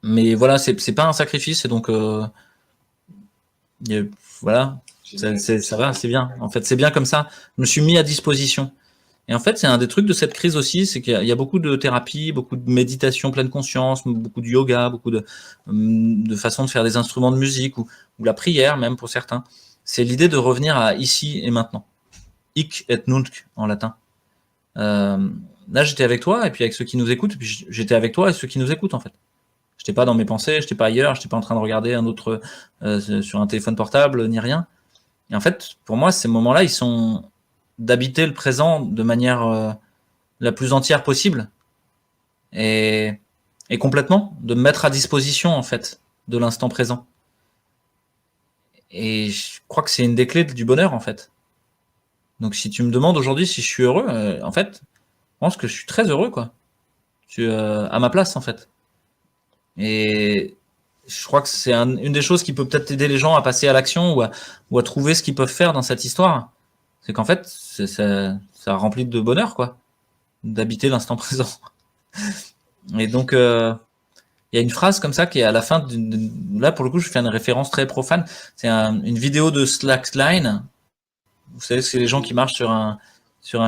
Mais voilà, c'est pas un sacrifice, et donc voilà, ça va, c'est bien. En fait, c'est bien comme ça. Je me suis mis à disposition. Et en fait, c'est un des trucs de cette crise aussi, c'est qu'il y a beaucoup de thérapie, beaucoup de méditation pleine conscience, beaucoup de yoga, beaucoup de façons de faire des instruments de musique, ou la prière même pour certains. C'est l'idée de revenir à ici et maintenant. Hic et nunc en latin. Là, j'étais avec toi, et puis avec ceux qui nous écoutent, et puis j'étais avec toi et ceux qui nous écoutent, en fait. J'étais pas dans mes pensées, j'étais pas ailleurs, j'étais pas en train de regarder un autre sur un téléphone portable, ni rien. Et en fait, pour moi, ces moments-là, ils sont d'habiter le présent de manière la plus entière possible, et, et complètement, de me mettre à disposition, en fait, de l'instant présent. Et je crois que c'est une des clés du bonheur, en fait. Donc si tu me demandes aujourd'hui si je suis heureux, en fait, je pense que je suis très heureux, quoi. Je suis à ma place, en fait. Et je crois que c'est une des choses qui peut peut-être aider les gens à passer à l'action, ou à trouver ce qu'ils peuvent faire dans cette histoire. C'est qu'en fait, ça remplit de bonheur, quoi, d'habiter l'instant présent. Et donc, il y a une phrase comme ça qui est à la fin. Là, pour le coup, je fais une référence très profane. C'est une vidéo de Slackline. Vous savez, c'est les gens qui marchent sur un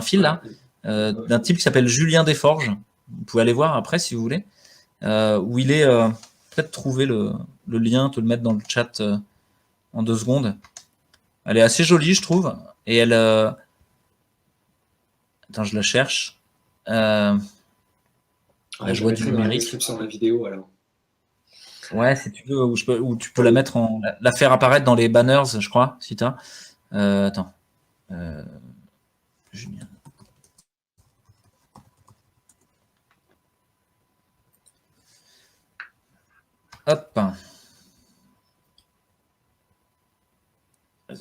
fil, là, d'un type qui s'appelle Julien Desforges. Vous pouvez aller voir après si vous voulez. Où il est. Peut-être trouver le lien, te le mettre dans le chat en 2 secondes. Elle est assez jolie, je trouve. Et elle. Attends, je la cherche. La joie du dans la numérique. description de la vidéo, alors. Ouais, si tu veux, ou tu peux la mettre la faire apparaître dans les banners, je crois, si t'as. Attends. Julien. Hop.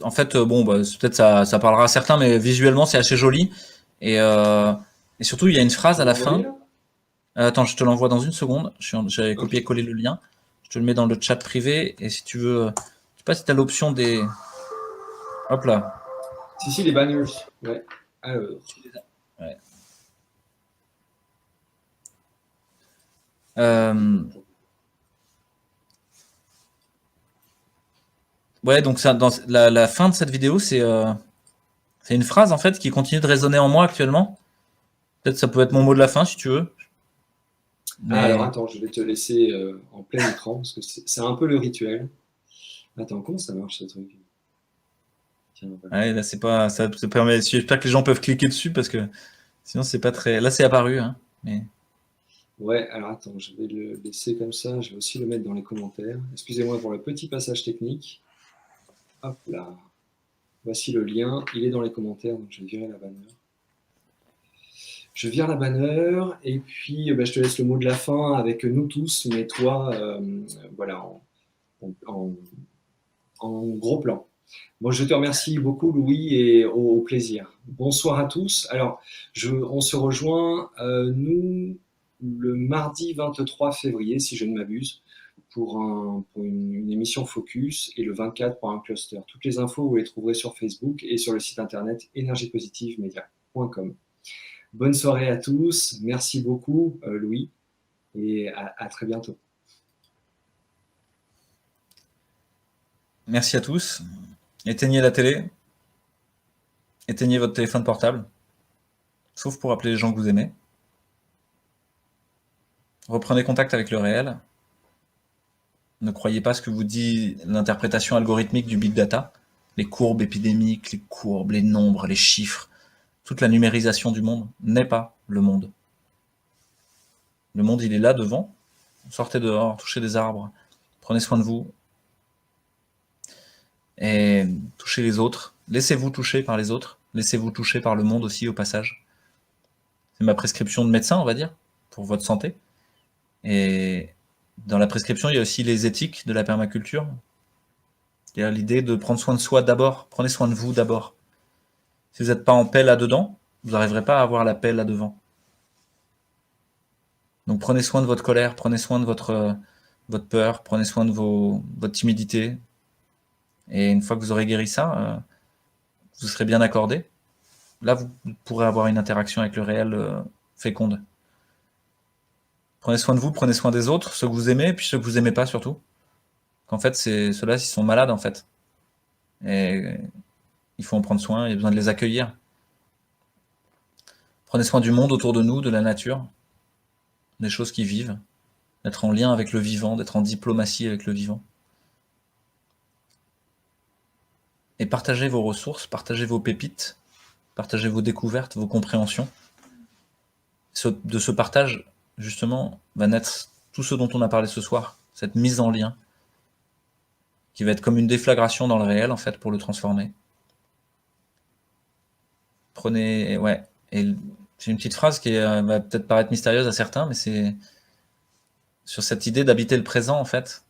En fait, bon, bah, peut-être ça parlera à certains, mais visuellement, c'est assez joli. Et surtout, il y a une phrase à la fin. Attends, je te l'envoie dans une seconde. J'avais copié-collé le lien. Je te le mets dans le chat privé. Et si tu veux, je sais pas si tu as l'option des. Hop là. Si, les banners. Ouais. Alors. Ouais. Ouais, donc ça, dans la fin de cette vidéo, c'est une phrase en fait qui continue de résonner en moi actuellement. Peut-être ça peut être mon mot de la fin si tu veux. Mais... alors attends, je vais te laisser en plein écran parce que c'est un peu le rituel. Attends, comment ça marche ce truc? Tiens, ouais, là c'est pas, ça permet. J'espère que les gens peuvent cliquer dessus parce que sinon c'est pas très. Là c'est apparu, hein. Mais... ouais, alors attends, je vais le laisser comme ça. Je vais aussi le mettre dans les commentaires. Excusez-moi pour le petit passage technique. Hop là. Voici le lien. Il est dans les commentaires, donc je vais virer la banner. Je vire la banner et puis je te laisse le mot de la fin avec nous tous, mais toi, voilà, en gros plan. Bon, je te remercie beaucoup, Louis, et au plaisir. Bonsoir à tous. Alors, on se rejoint, nous, le mardi 23 février, si je ne m'abuse, pour une émission Focus, et le 24 pour un cluster. Toutes les infos, vous les trouverez sur Facebook et sur le site internet énergiepositivemedia.com. Bonne soirée à tous. Merci beaucoup, Louis, et à très bientôt. Merci à tous. Éteignez la télé. Éteignez votre téléphone portable. Sauf pour appeler les gens que vous aimez. Reprenez contact avec le réel. Ne croyez pas ce que vous dit l'interprétation algorithmique du big data. Les courbes épidémiques, les courbes, les nombres, les chiffres. Toute la numérisation du monde n'est pas le monde. Le monde, il est là devant. Sortez dehors, touchez des arbres. Prenez soin de vous. Et touchez les autres. Laissez-vous toucher par les autres. Laissez-vous toucher par le monde aussi, au passage. C'est ma prescription de médecin, on va dire, pour votre santé. Et dans la prescription, il y a aussi les éthiques de la permaculture. Il y a l'idée de prendre soin de soi d'abord. Prenez soin de vous d'abord. Si vous n'êtes pas en paix là-dedans, vous n'arriverez pas à avoir la paix là-devant. Donc prenez soin de votre colère, prenez soin de votre peur, prenez soin de votre timidité. Et une fois que vous aurez guéri ça, vous serez bien accordé. Là, vous pourrez avoir une interaction avec le réel féconde. Prenez soin de vous, prenez soin des autres, ceux que vous aimez, puis ceux que vous aimez pas surtout. Qu'en fait, ceux-là, ils sont malades en fait. Et il faut en prendre soin, il y a besoin de les accueillir. Prenez soin du monde autour de nous, de la nature, des choses qui vivent, d'être en lien avec le vivant, d'être en diplomatie avec le vivant. Et partagez vos ressources, partagez vos pépites, partagez vos découvertes, vos compréhensions. De ce partage, justement, va naître tout ce dont on a parlé ce soir, cette mise en lien, qui va être comme une déflagration dans le réel, en fait, pour le transformer. Prenez... Ouais. Et j'ai une petite phrase qui va peut-être paraître mystérieuse à certains, mais c'est sur cette idée d'habiter le présent, en fait,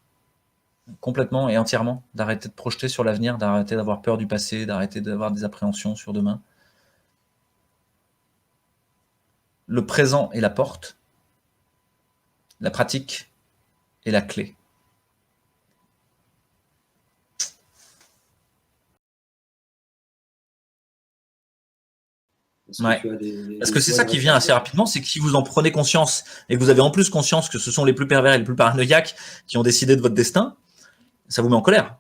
complètement et entièrement, d'arrêter de projeter sur l'avenir, d'arrêter d'avoir peur du passé, d'arrêter d'avoir des appréhensions sur demain. Le présent est la porte, la pratique est la clé. Ouais. Parce que c'est ça qui vient assez rapidement, c'est que si vous en prenez conscience et que vous avez en plus conscience que ce sont les plus pervers et les plus paranoïaques qui ont décidé de votre destin, ça vous met en colère.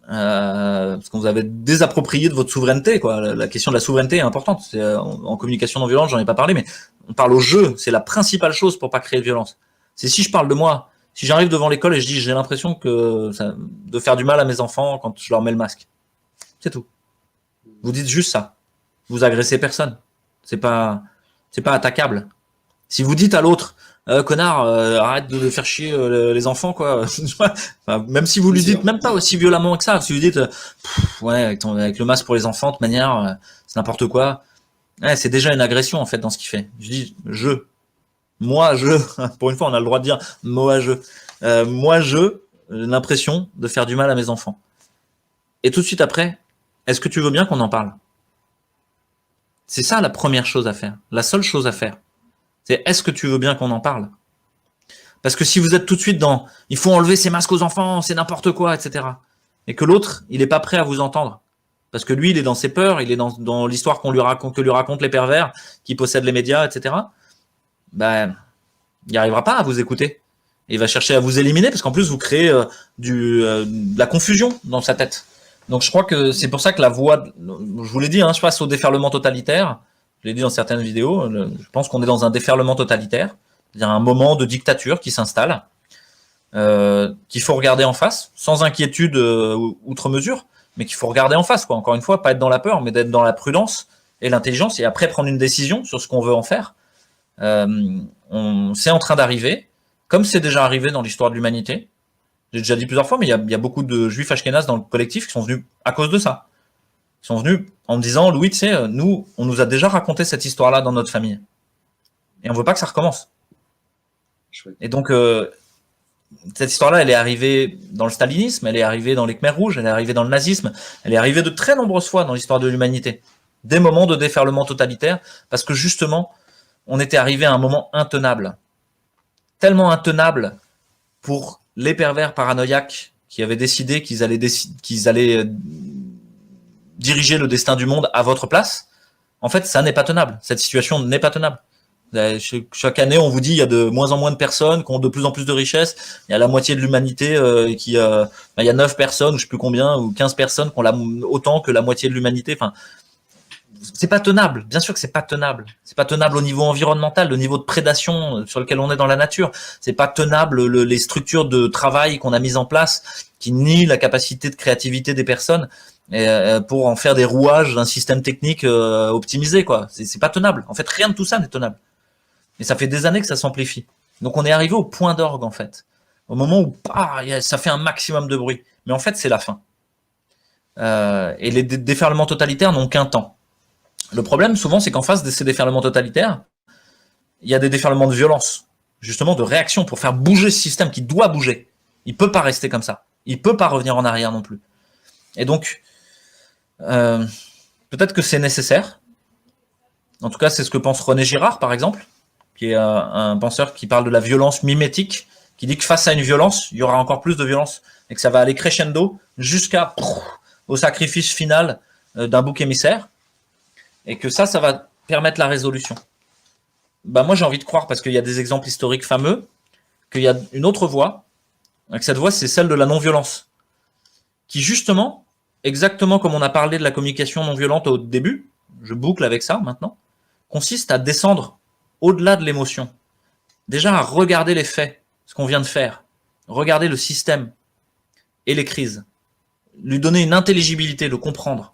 Parce qu'on vous avez désapproprié de votre souveraineté, quoi. La question de la souveraineté est importante. En communication non violente, j'en ai pas parlé, mais on parle au jeu. C'est la principale chose pour pas créer de violence. C'est si je parle de moi, si j'arrive devant l'école et je dis j'ai l'impression de faire du mal à mes enfants quand je leur mets le masque. C'est tout. Vous dites juste ça. Vous agressez personne. C'est pas attaquable. Si vous dites à l'autre, connard, arrête de faire chier les enfants, quoi. Enfin, même si vous lui dites même pas aussi violemment que ça, si vous dites, ouais, avec le masque pour les enfants, de toute manière, c'est n'importe quoi. Ouais, c'est déjà une agression en fait dans ce qu'il fait. Je dis moi, pour une fois, on a le droit de dire moi, j'ai l'impression de faire du mal à mes enfants. Et tout de suite après, est-ce que tu veux bien qu'on en parle? C'est ça la première chose à faire, la seule chose à faire. C'est est-ce que tu veux bien qu'on en parle? Parce que si vous êtes tout de suite dans il faut enlever ces masques aux enfants, c'est n'importe quoi, etc. Et que l'autre, il n'est pas prêt à vous entendre. Parce que lui, il est dans ses peurs, il est dans l'histoire que lui racontent les pervers qui possèdent les médias, etc. Ben, il n'y arrivera pas à vous écouter. Et il va chercher à vous éliminer parce qu'en plus, vous créez de la confusion dans sa tête. Donc je crois que c'est pour ça que la voie, je vous l'ai dit, je passe au déferlement totalitaire. Je l'ai dit dans certaines vidéos, je pense qu'on est dans un déferlement totalitaire, c'est-à-dire un moment de dictature qui s'installe, qu'il faut regarder en face, sans inquiétude outre mesure, mais qu'il faut regarder en face, quoi. Encore une fois, pas être dans la peur, mais d'être dans la prudence et l'intelligence, et après prendre une décision sur ce qu'on veut en faire. C'est en train d'arriver, comme c'est déjà arrivé dans l'histoire de l'humanité. J'ai déjà dit plusieurs fois, mais il y a beaucoup de juifs ashkénazes dans le collectif qui sont venus à cause de ça. Ils sont venus en me disant, Louis, tu sais, nous, on nous a déjà raconté cette histoire-là dans notre famille. Et on veut pas que ça recommence. Chouette. Et donc, cette histoire-là, elle est arrivée dans le stalinisme, elle est arrivée dans les Khmers rouges, elle est arrivée dans le nazisme, elle est arrivée de très nombreuses fois dans l'histoire de l'humanité. Des moments de déferlement totalitaire, parce que justement, on était arrivé à un moment intenable. Tellement intenable pour les pervers paranoïaques qui avaient décidé qu'ils allaient diriger le destin du monde à votre place. En fait, ça n'est pas tenable. Cette situation n'est pas tenable. Chaque année, on vous dit il y a de moins en moins de personnes qui ont de plus en plus de richesses. Il y a la moitié de l'humanité il y a 9 personnes, ou je sais plus combien, ou 15 personnes qui ont autant que la moitié de l'humanité. Enfin, c'est pas tenable. Bien sûr que c'est pas tenable. C'est pas tenable au niveau environnemental, le niveau de prédation sur lequel on est dans la nature. C'est pas tenable les structures de travail qu'on a mises en place qui nient la capacité de créativité des personnes pour en faire des rouages d'un système technique optimisé, quoi. C'est pas tenable. En fait, rien de tout ça n'est tenable. Et ça fait des années que ça s'amplifie. Donc on est arrivé au point d'orgue, en fait. Au moment où ça fait un maximum de bruit. Mais en fait, c'est la fin. Et les déferlements totalitaires n'ont qu'un temps. Le problème, souvent, c'est qu'en face de ces déferlements totalitaires, il y a des déferlements de violence, justement de réaction pour faire bouger ce système qui doit bouger. Il peut pas rester comme ça. Il peut pas revenir en arrière non plus. Et donc, peut-être que c'est nécessaire. En tout cas, c'est ce que pense René Girard, par exemple, qui est un penseur qui parle de la violence mimétique, qui dit que face à une violence, il y aura encore plus de violence et que ça va aller crescendo au sacrifice final d'un bouc émissaire. Et que ça va permettre la résolution. bah moi j'ai envie de croire, parce qu'il y a des exemples historiques fameux, qu'il y a une autre voie, et que cette voie c'est celle de la non-violence, qui justement, exactement comme on a parlé de la communication non violente au début, je boucle avec ça maintenant, consiste à descendre au-delà de l'émotion. Déjà à regarder les faits, ce qu'on vient de faire, regarder le système et les crises, lui donner une intelligibilité, le comprendre.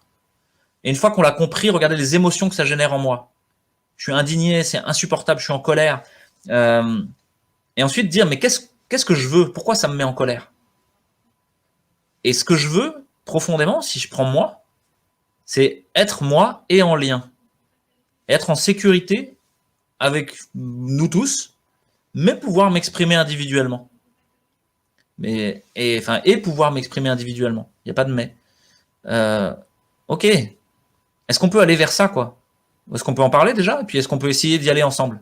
Et une fois qu'on l'a compris, regarder les émotions que ça génère en moi. Je suis indigné, c'est insupportable, je suis en colère. Et ensuite dire, mais qu'est-ce que je veux? Pourquoi ça me met en colère? Et ce que je veux, profondément, si je prends moi, c'est être moi et en lien. Être en sécurité avec nous tous, mais pouvoir m'exprimer individuellement. Et pouvoir m'exprimer individuellement. Il n'y a pas de mais. Ok. Est-ce qu'on peut aller vers ça, quoi? Est-ce qu'on peut en parler déjà? Et puis est-ce qu'on peut essayer d'y aller ensemble?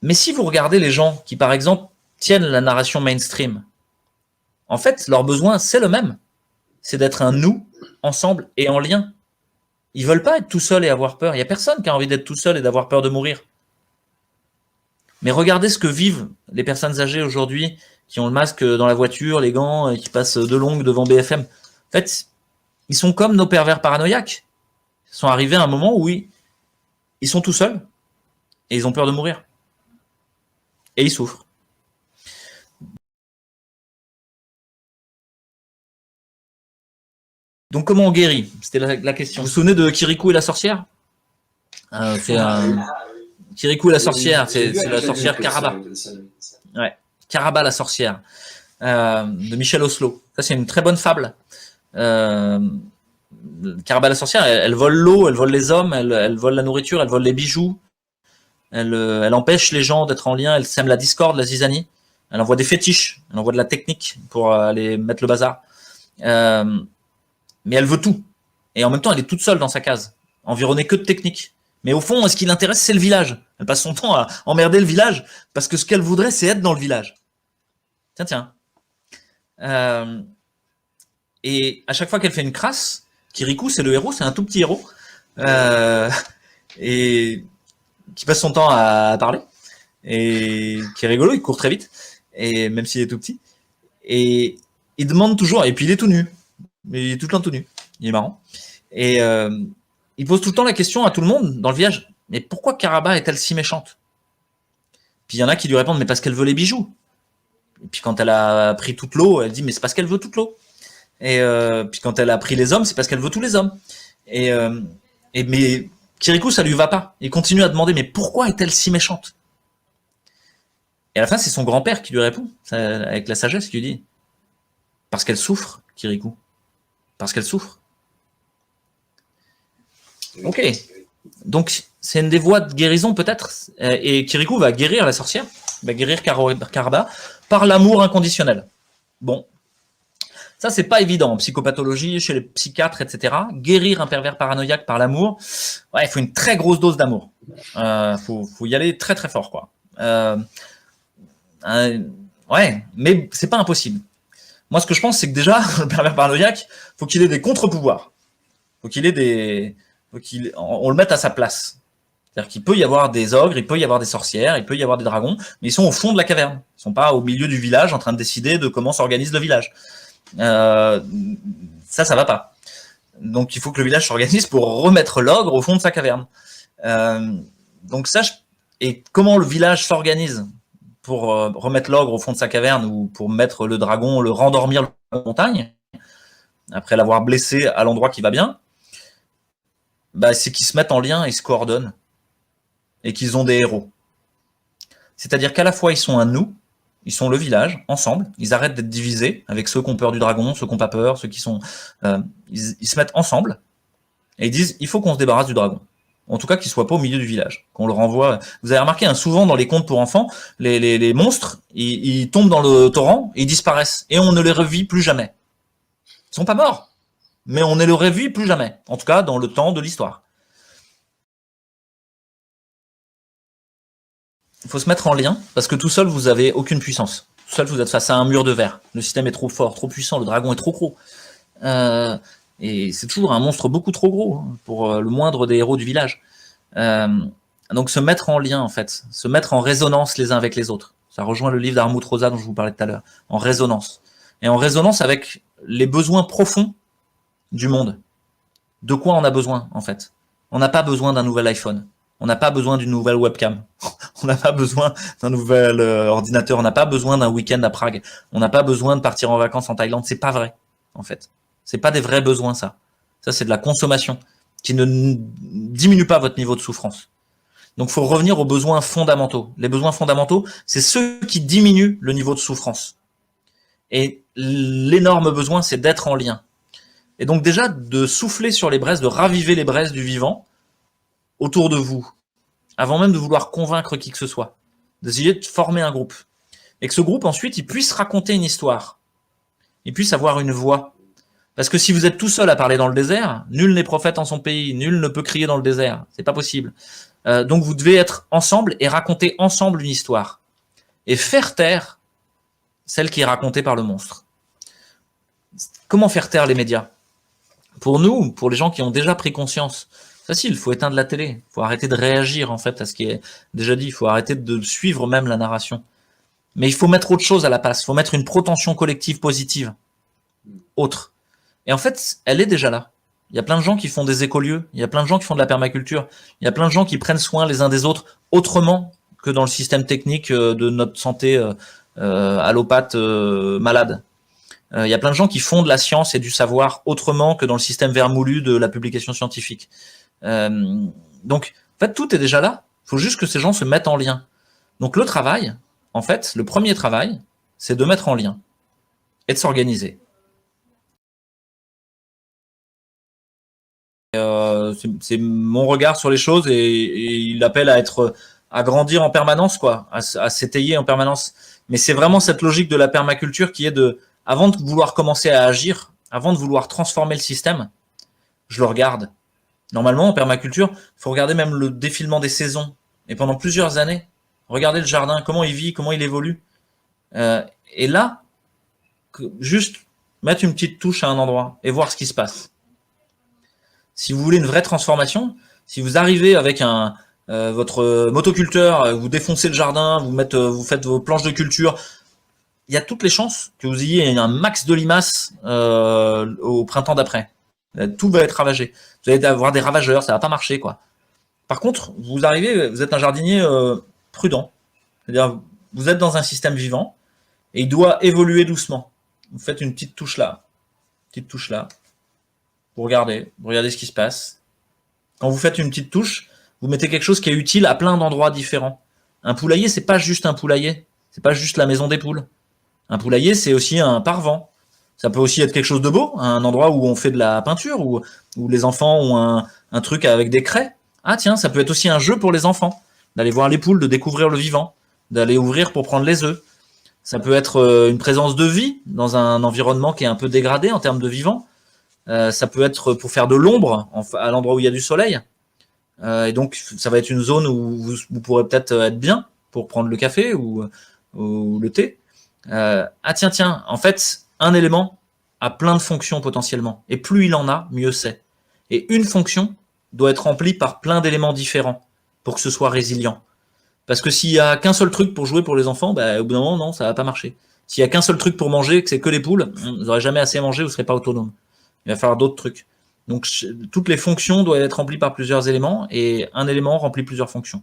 Mais si vous regardez les gens qui, par exemple, tiennent la narration mainstream, en fait, leur besoin, c'est le même. C'est d'être un nous, ensemble et en lien. Ils veulent pas être tout seuls et avoir peur. Il n'y a personne qui a envie d'être tout seul et d'avoir peur de mourir. Mais regardez ce que vivent les personnes âgées aujourd'hui, qui ont le masque dans la voiture, les gants, et qui passent de longue devant BFM. En fait, ils sont comme nos pervers paranoïaques. Ils sont arrivés à un moment où ils sont tout seuls et ils ont peur de mourir. Et ils souffrent. Donc comment on guérit? C'était la question. Vous vous souvenez de Kirikou et la sorcière? Kirikou et la sorcière, c'est la sorcière Karaba. Ouais, Karaba la sorcière, de Michel Oslo. Ça c'est une très bonne fable. Karaba la sorcière, elle vole l'eau, elle vole les hommes, elle vole la nourriture, elle vole les bijoux. Elle empêche les gens d'être en lien, elle sème la discorde, la zizanie. Elle envoie des fétiches, elle envoie de la technique pour aller mettre le bazar. Mais elle veut tout. Et en même temps, elle est toute seule dans sa case, environnée que de technique. Mais au fond, ce qui l'intéresse, c'est le village. Elle passe son temps à emmerder le village, parce que ce qu'elle voudrait, c'est être dans le village. Tiens. Et à chaque fois qu'elle fait une crasse, Kirikou, c'est le héros, c'est un tout petit héros, et qui passe son temps à parler, et qui est rigolo, il court très vite, et même s'il est tout petit. Et il demande toujours, et puis il est tout nu. Mais il est tout le temps tout nu. Il est marrant. Et il pose tout le temps la question à tout le monde dans le village. Mais pourquoi Karaba est-elle si méchante? Puis il y en a qui lui répondent, mais parce qu'elle veut les bijoux. Et puis quand elle a pris toute l'eau, elle dit, mais c'est parce qu'elle veut toute l'eau. Et puis quand elle a pris les hommes, c'est parce qu'elle veut tous les hommes. Mais Kirikou, ça lui va pas. Il continue à demander, mais pourquoi est-elle si méchante? Et à la fin, c'est son grand-père qui lui répond, avec la sagesse, qui lui dit, parce qu'elle souffre, Kirikou. Parce qu'elle souffre. Ok. Donc, c'est une des voies de guérison, peut-être. Et Kirikou va guérir la sorcière, va guérir Karaba par l'amour inconditionnel. Bon. Ça, c'est pas évident en psychopathologie, chez les psychiatres, etc. Guérir un pervers paranoïaque par l'amour, ouais, il faut une très grosse dose d'amour. Faut y aller très très fort, quoi. Ouais, mais c'est pas impossible. Moi, ce que je pense, c'est que déjà, le pervers paranoïaque, faut qu'il ait des contre-pouvoirs. Faut qu'il ait des, on le mette à sa place. C'est-à-dire qu'il peut y avoir des ogres, il peut y avoir des sorcières, il peut y avoir des dragons, mais ils sont au fond de la caverne. Ils sont pas au milieu du village en train de décider de comment s'organise le village. Ça va pas. Donc, il faut que le village s'organise pour remettre l'ogre au fond de sa caverne. Donc ça, et comment le village s'organise pour remettre l'ogre au fond de sa caverne ou pour mettre le dragon, le rendormir dans la montagne, après l'avoir blessé à l'endroit qui va bien, bah, c'est qu'ils se mettent en lien et se coordonnent et qu'ils ont des héros. C'est-à-dire qu'à la fois, ils sont un nous, ils sont le village, ensemble, ils arrêtent d'être divisés avec ceux qui ont peur du dragon, ceux qui n'ont pas peur, ceux qui sont... ils se mettent ensemble et ils disent, il faut qu'on se débarrasse du dragon. En tout cas, qu'il soit pas au milieu du village, qu'on le renvoie. Vous avez remarqué, souvent dans les contes pour enfants, les monstres, ils tombent dans le torrent, et ils disparaissent, et on ne les revit plus jamais. Ils sont pas morts, mais on ne les revit plus jamais. En tout cas, dans le temps de l'histoire. Il faut se mettre en lien, parce que tout seul, vous avez aucune puissance. Tout seul, vous êtes face à un mur de verre. Le système est trop fort, trop puissant, le dragon est trop gros. Et c'est toujours un monstre beaucoup trop gros pour le moindre des héros du village. Donc se mettre en lien, en fait, se mettre en résonance les uns avec les autres. Ça rejoint le livre d'Armut Rosa dont je vous parlais tout à l'heure, en résonance. Et en résonance avec les besoins profonds du monde. De quoi on a besoin, en fait? On n'a pas besoin d'un nouvel iPhone. On n'a pas besoin d'une nouvelle webcam. On n'a pas besoin d'un nouvel ordinateur. On n'a pas besoin d'un week-end à Prague. On n'a pas besoin de partir en vacances en Thaïlande. C'est pas vrai, en fait. C'est pas des vrais besoins, ça. Ça, c'est de la consommation qui ne diminue pas votre niveau de souffrance. Donc, il faut revenir aux besoins fondamentaux. Les besoins fondamentaux, c'est ceux qui diminuent le niveau de souffrance. Et l'énorme besoin, c'est d'être en lien. Et donc déjà, de souffler sur les braises, de raviver les braises du vivant autour de vous, avant même de vouloir convaincre qui que ce soit. D'essayer de former un groupe. Et que ce groupe, ensuite, il puisse raconter une histoire. Il puisse avoir une voix. Parce que si vous êtes tout seul à parler dans le désert, nul n'est prophète en son pays, nul ne peut crier dans le désert. C'est pas possible. Donc vous devez être ensemble et raconter ensemble une histoire. Et faire taire celle qui est racontée par le monstre. Comment faire taire les médias? Pour nous, pour les gens qui ont déjà pris conscience, facile, il faut éteindre la télé, il faut arrêter de réagir en fait à ce qui est déjà dit, il faut arrêter de suivre même la narration. Mais il faut mettre autre chose à la place, il faut mettre une protension collective positive, autre. Et en fait, elle est déjà là. Il y a plein de gens qui font des écolieux, il y a plein de gens qui font de la permaculture, il y a plein de gens qui prennent soin les uns des autres autrement que dans le système technique de notre santé allopathe malade. Il y a plein de gens qui font de la science et du savoir autrement que dans le système vermoulu de la publication scientifique. Donc, en fait, tout est déjà là. Il faut juste que ces gens se mettent en lien. Donc, le travail, en fait, le premier travail, c'est de mettre en lien et de s'organiser. C'est mon regard sur les choses et il appelle à grandir en permanence, quoi, à s'étayer en permanence. Mais c'est vraiment cette logique de la permaculture qui est avant de vouloir commencer à agir, avant de vouloir transformer le système, je le regarde. Normalement, en permaculture, il faut regarder même le défilement des saisons. Et pendant plusieurs années, regardez le jardin, comment il vit, comment il évolue. Et là, juste mettre une petite touche à un endroit et voir ce qui se passe. Si vous voulez une vraie transformation, si vous arrivez avec votre motoculteur, vous défoncez le jardin, vous faites vos planches de culture, il y a toutes les chances que vous ayez un max de limaces au printemps d'après. Tout va être ravagé. Vous allez avoir des ravageurs, ça va pas marcher, quoi. Par contre, vous êtes un jardinier prudent. C'est-à-dire, vous êtes dans un système vivant et il doit évoluer doucement. Vous faites une petite touche là. Vous regardez ce qui se passe. Quand vous faites une petite touche, vous mettez quelque chose qui est utile à plein d'endroits différents. Un poulailler, c'est pas juste un poulailler. C'est pas juste la maison des poules. Un poulailler, c'est aussi un paravent. Ça peut aussi être quelque chose de beau, un endroit où on fait de la peinture, où les enfants ont un truc avec des craies. Ah tiens, ça peut être aussi un jeu pour les enfants, d'aller voir les poules, de découvrir le vivant, d'aller ouvrir pour prendre les œufs. Ça peut être une présence de vie dans un environnement qui est un peu dégradé en termes de vivant. Ça peut être pour faire de l'ombre à l'endroit où il y a du soleil. Et donc, ça va être une zone où vous pourrez peut-être être bien pour prendre le café ou le thé. Tiens, en fait, un élément a plein de fonctions potentiellement. Et plus il en a, mieux c'est. Et une fonction doit être remplie par plein d'éléments différents pour que ce soit résilient. Parce que s'il y a qu'un seul truc pour jouer pour les enfants, au bout d'un moment, non, ça va pas marcher. S'il y a qu'un seul truc pour manger, que c'est que les poules, vous n'aurez jamais assez mangé, vous serez pas autonome. Il va falloir d'autres trucs. Donc, toutes les fonctions doivent être remplies par plusieurs éléments et un élément remplit plusieurs fonctions.